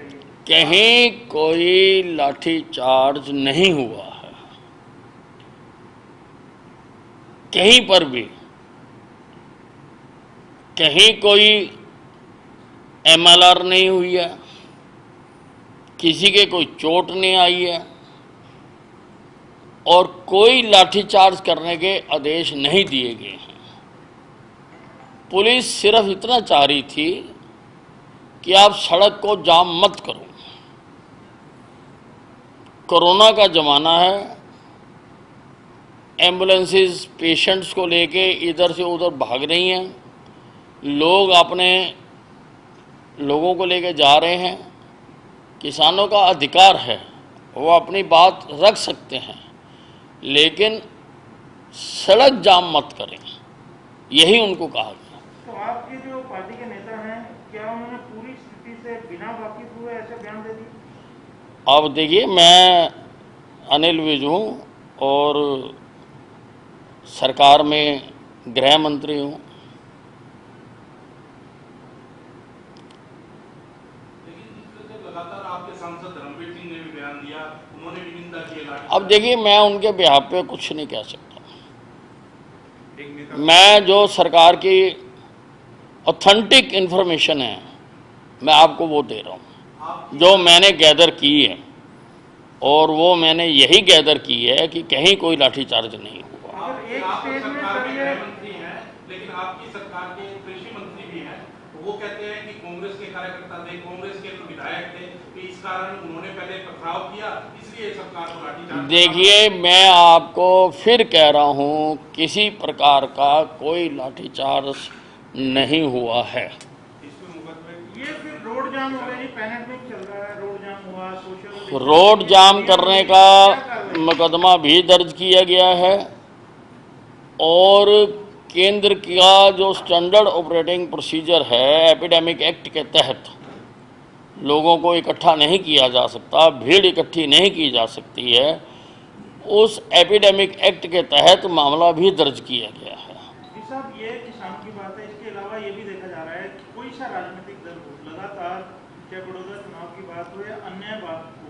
चाहिए। कहीं कोई लाठीचार्ज नहीं हुआ है, कहीं पर भी। कहीं कोई एमएलआर नहीं हुई है, किसी के कोई चोट नहीं आई है और कोई लाठीचार्ज करने के आदेश नहीं दिए गए हैं। पुलिस सिर्फ इतना चाह रही थी कि आप सड़क को जाम मत करो। कोरोना का ज़माना है, एम्बुलेंसेस पेशेंट्स को लेके इधर से उधर भाग रही हैं, लोग अपने लोगों को लेके जा रहे हैं। किसानों का अधिकार है, वो अपनी बात रख सकते हैं, लेकिन सड़क जाम मत करें, यही उनको कहा गया। तो आपके जो पार्टी के नेता हैं, क्या उन्होंने पूरी स्थिति से बिना वाकिफ हुए ऐसे बयान दे दिए? अब देखिए, मैं अनिल विज हूँ और सरकार में गृह मंत्री हूँ। लगातार आपके सांसद धर्मवीर सिंह ने भी बयान दिया, उन्होंने भी निंदा की। अब देखिए, मैं उनके बिहाफ पे कुछ नहीं कह सकता। मैं जो सरकार की ऑथेंटिक इन्फॉर्मेशन है, मैं आपको वो दे रहा हूँ, जो मैंने गैदर की है, और वो मैंने यही गैदर की है कि कहीं कोई लाठीचार्ज नहीं हुआ। अगर एक स्टेज में करिए, मंत्री हैं, लेकिन आपकी सरकार के कृषि मंत्री भी हैं, वो कहते हैं कि कांग्रेस के कार्यकर्ता थे, कांग्रेस के विधायक थे, कि इस कारण उन्होंने पहले पथराव किया, इसलिए सरकार को लाठीचार्ज। देखिए, मैं आपको फिर कह रहा हूँ, किसी प्रकार का कोई लाठीचार्ज नहीं हुआ है। ये फिर रोड जाम हो गया, पैनेटमिक चल रहा है, रोड जाम हुआ, सोशल रोड जाम करने का मुकदमा भी दर्ज किया गया है और केंद्र का जो स्टैंडर्ड ऑपरेटिंग प्रोसीजर है, एपिडेमिक एक्ट के तहत लोगों को इकट्ठा नहीं किया जा सकता, भीड़ इकट्ठी नहीं की जा सकती है, उस एपिडेमिक एक्ट के तहत मामला भी दर्ज किया गया है। साहब, ये किसानों की बात है, इसके अलावा ये भी देखा जा रहा है कि कोई सा राजनीतिक दल हो, लगातार चाहे बड़ौदा चुनाव की बात हो या अन्य बात हो,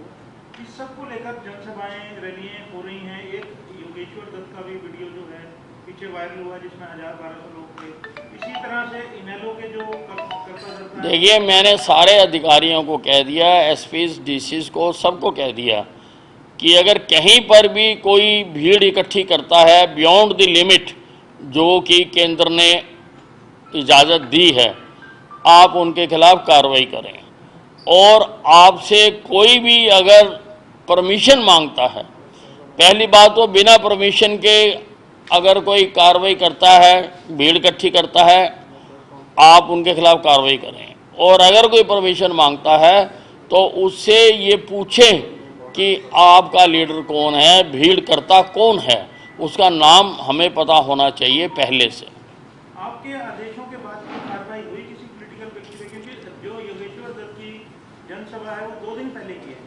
इस सब को लेकर जनसभाएं रैलियां हो रही हैं। एक योगेश्वर दत्त का भी वीडियो जो है पीछे वायरल हुआ, जिसमें 1000-1200 लोग थे। इसी तरह से इनेलो के जो करता देखिए, मैंने सारे अधिकारियों को कह दिया, एसपीज डीसीज को, सबको कह दिया कि अगर कहीं पर भी कोई भीड़ इकट्ठी करता है बियॉन्ड द लिमिट जो कि केंद्र ने इजाज़त दी है, आप उनके खिलाफ कार्रवाई करें। और आपसे कोई भी अगर परमिशन मांगता है, पहली बात तो बिना परमिशन के अगर कोई कार्रवाई करता है, भीड़ इकट्ठी करता है, आप उनके खिलाफ कार्रवाई करें। और अगर कोई परमिशन मांगता है तो उससे ये पूछें कि आपका लीडर कौन है, भीड़ करता कौन है, उसका नाम हमें पता होना चाहिए पहले से। आपके आदेशों के बाद की कार्रवाई हुई किसी पॉलिटिकल व्यक्ति पे? क्योंकि जो योगेश्वर दत्त की जनसभा है वो 2 दिन पहले की है।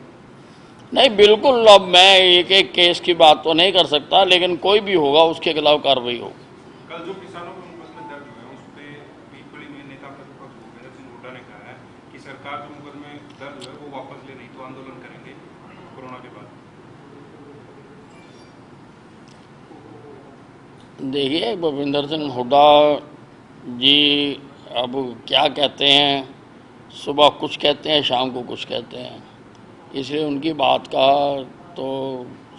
नहीं, बिल्कुल। अब मैं एक एक केस की बात तो नहीं कर सकता, लेकिन कोई भी होगा उसके खिलाफ कार्रवाई होगी। कल जो किसानों के मुकदमे दर्ज हुए हैं, उस पर पीपली में नेता प्रतिपक्ष भूपेंद्र सिंह हुड्डा ने कहा है कि सरकार जो मुकदमे दर्ज हुए वो वापस ले, नहीं तो आंदोलन करेंगे कोरोना के बाद। देखिए, भूपेंद्र सिंह हुड्डा जी अब क्या कहते हैं, सुबह कुछ कहते हैं, शाम को कुछ कहते हैं, इसलिए उनकी बात का तो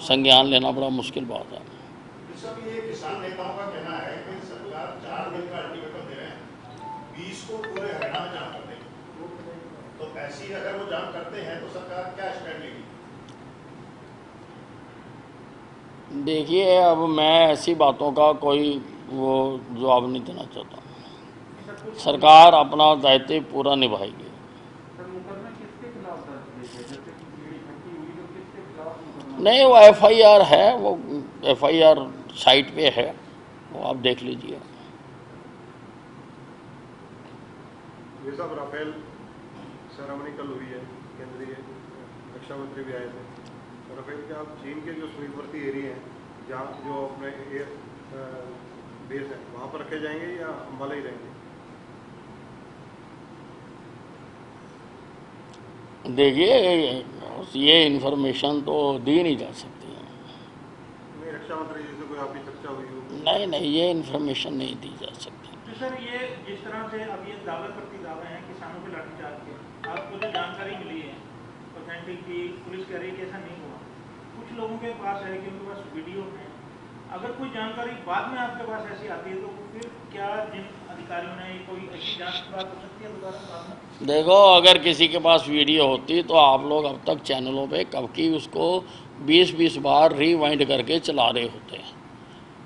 संज्ञान लेना बड़ा मुश्किल बात है। ये किसान नेताओं का कहना है कि सरकार 4 दिन का अल्टीमेटम दे रहे हैं, 20 को पूरे हरियाणा में जाम कर देंगे। तो ऐसी अगर वो जाम करते हैं तो सरकार क्या स्टैंड लेगी? देखिए, अब मैं ऐसी बातों का कोई वो जवाब नहीं देना चाहता। सरकार अपना दायित्व पूरा निभाएगी। नहीं, वो एफआईआर है, वो एफआईआर साइट पे है, वो आप देख लीजिए। ये सब राफेल सेरेमनी कल हुई है, केंद्रीय रक्षा मंत्री भी आए थे। राफेल के आप चीन के जो समीपवर्ती एरिया हैं, जहाँ जो अपने एयर बेस है, वहाँ पर रखे जाएंगे या अम्बाला ही रहेंगे? देखिए, ये इन्फॉर्मेशन तो दी नहीं जा सकती है। नहीं, रक्षा मंत्री जी से कोई आपकी चर्चा हुई हो? नहीं नहीं, ये इन्फॉर्मेशन नहीं दी जा सकती। तो सर, ये जिस तरह से अब ये दावे प्रति दावे हैं किसानों पे लाठीचार्ज के, आपको जो जानकारी मिली है ऑथेंटिक की, पुलिस कह रही है कि ऐसा नहीं हुआ। कुछ लोगों के पास है कि उनके पास वीडियो है। अगर कोई जानकारी बाद में आपके पास ऐसी आती है तो फिर क्या जिन अधिकारियों ने कोई ऐसी जांच की बात हो सकती है दोबारा बाद में? देखो, अगर किसी के पास वीडियो होती तो आप लोग अब तक चैनलों पे कब की उसको 20-20 बार रीवाइंड करके चला रहे होते हैं,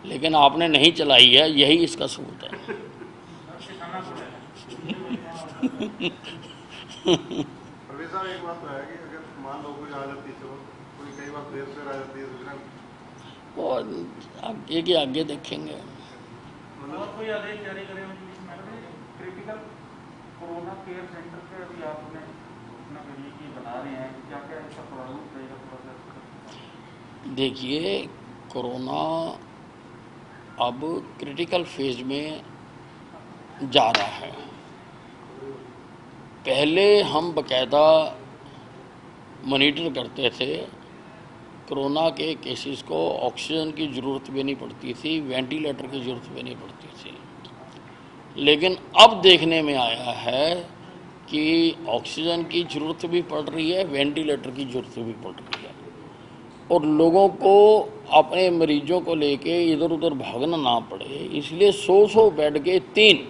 लेकिन आपने नहीं चलाई है, यही इसका सबूत है। किसाना को है। प्रवीण साहब, एक बात तो है कि अगर मान लो कोई आ जाती, चलो कोई कई बार देर से आ जाती है, दूसरा वो आगे के आगे देखेंगे। और कोई आदेश जारी करें क्रिटिकल कोरोना केयर सेंटर पे अभी आपने अपना करिए कि बना रहे हैं, क्या क्या इसका प्रारूप रहेगा प्रोसेस? देखिए, कोरोना अब क्रिटिकल फेज में जा रहा है। पहले हम बकायदा मॉनिटर करते थे, कोरोना के केसेस को ऑक्सीजन की ज़रूरत भी नहीं पड़ती थी, वेंटिलेटर की ज़रूरत भी नहीं पड़ती थी। लेकिन अब देखने में आया है कि ऑक्सीजन की ज़रूरत भी पड़ रही है, वेंटिलेटर की ज़रूरत भी पड़ रही है, और लोगों को अपने मरीजों को लेके इधर उधर भागना ना पड़े, इसलिए 100 बेड के 3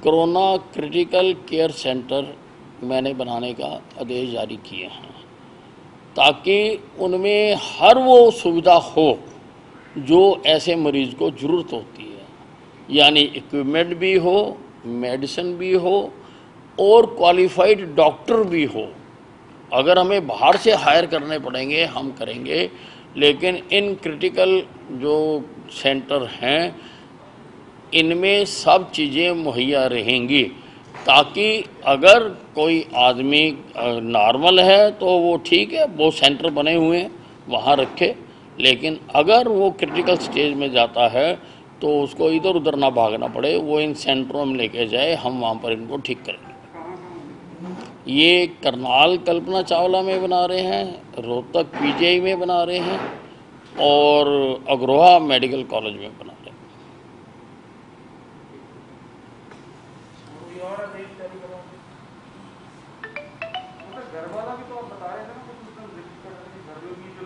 कोरोना क्रिटिकल केयर सेंटर मैंने बनाने का आदेश जारी किए हैं, ताकि उनमें हर वो सुविधा हो जो ऐसे मरीज को ज़रूरत होती है, यानी इक्विपमेंट भी हो, मेडिसिन भी हो और क्वालिफाइड डॉक्टर भी हो। अगर हमें बाहर से हायर करने पड़ेंगे हम करेंगे, लेकिन इन क्रिटिकल जो सेंटर हैं इनमें सब चीज़ें मुहैया रहेंगी, ताकि अगर कोई आदमी नॉर्मल है तो वो ठीक है, वो सेंटर बने हुए हैं वहाँ रखे, लेकिन अगर वो क्रिटिकल स्टेज में जाता है तो उसको इधर उधर ना भागना पड़े, वो इन सेंटरों में लेके जाए, हम वहाँ पर इनको ठीक करेंगे। ये करनाल कल्पना चावला में बना रहे हैं, रोहतक पीजीआई में बना रहे हैं और अग्रोहा मेडिकल कॉलेज में बना रहे हैं। कोई और आदेश जारी करोगे? घर वाला भी तो आप बता रहे थे ना कुछ उसमें जिक्र कर रहे थे, घर में जो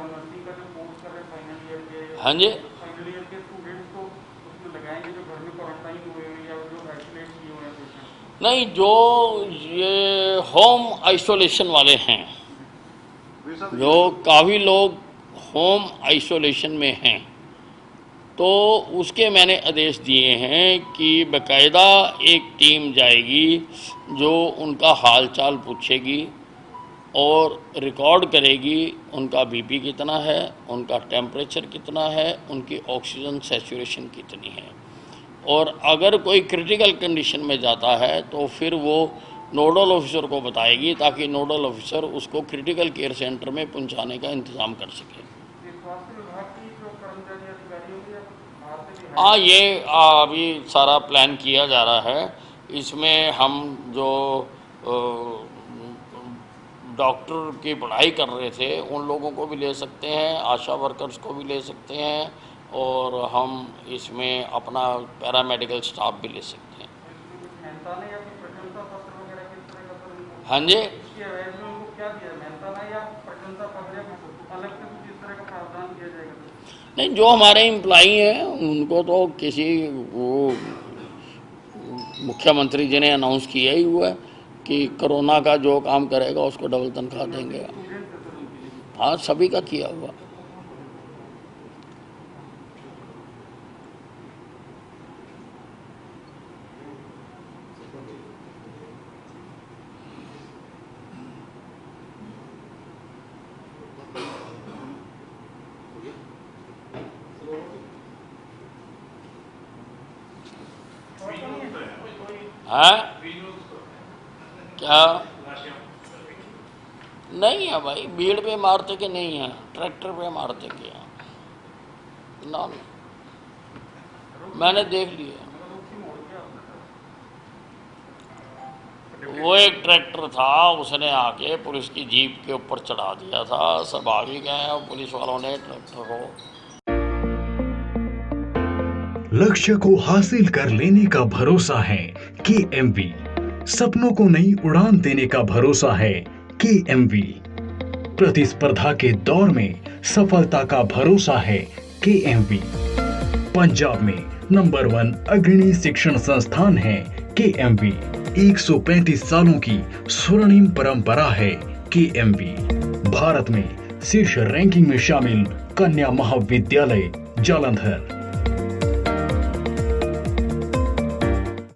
नर्सिंग का जो कोर्स कर रहे हैं फाइनल ईयर के, हाँ जी, फाइनल ईयर के स्टूडेंट्स को उसमें लगाएंगे जो घर में क्वारंटाइन हुए हैं या जो आइसोलेट किए हुए हैं पेशेंट? नहीं, जो ये होम आइसोलेशन वाले हैं, जो काफ़ी लोग होम आइसोलेशन में हैं, तो उसके मैंने आदेश दिए हैं कि बाकायदा एक टीम जाएगी जो उनका हालचाल पूछेगी और रिकॉर्ड करेगी उनका बीपी कितना है, उनका टेम्परेचर कितना है, उनकी ऑक्सीजन सैचुरेशन कितनी है, और अगर कोई क्रिटिकल कंडीशन में जाता है तो फिर वो नोडल ऑफिसर को बताएगी, ताकि नोडल ऑफिसर उसको क्रिटिकल केयर सेंटर में पहुंचाने का इंतज़ाम कर सके। स्वास्थ्य विभाग की जो कर्मचारी अधिकारी होंगे या बाहर से भी हाँ, ये अभी सारा प्लान किया जा रहा है। इसमें हम जो डॉक्टर की पढ़ाई कर रहे थे उन लोगों को भी ले सकते हैं, आशा वर्कर्स को भी ले सकते हैं, और हम इसमें अपना पैरामेडिकल स्टाफ भी ले सकते हैं। मेहनताना या फिर प्रशंसा पत्र वगैरह किस तरह का सर उनको हाँ जी, इसके अवैध में उनको क्या दिया, मेहनताना या प्रशंसा पत्र या अलग से कुछ इस तरह का प्रावधान किया जाएगा सर? नहीं, जो हमारे एम्प्लॉई हैं उनको तो किसी वो मुख्यमंत्री जी ने अनाउंस किया ही हुआ है कि कोरोना का जो काम करेगा उसको डबल तनख्वाह देंगे। हाँ, सभी का किया हुआ। हाँ, क्या नहीं है भाई, भीड़ पे मारते के नहीं है, ट्रैक्टर पे मारते के हैं ना, मैंने देख लिया। वो एक ट्रैक्टर था, उसने आके पुलिस की जीप के ऊपर चढ़ा दिया था। सब भाग गए और पुलिस वालों ने ट्रैक्टर को। लक्ष्य को हासिल कर लेने का भरोसा है KMV। सपनों को नई उड़ान देने का भरोसा है KMV। प्रतिस्पर्धा के दौर में सफलता का भरोसा है KMV। पंजाब में नंबर 1 अग्रणी शिक्षण संस्थान है KMV। 135 सालों की स्वर्णिम परंपरा है KMV। भारत में शीर्ष रैंकिंग में शामिल कन्या महाविद्यालय जालंधर।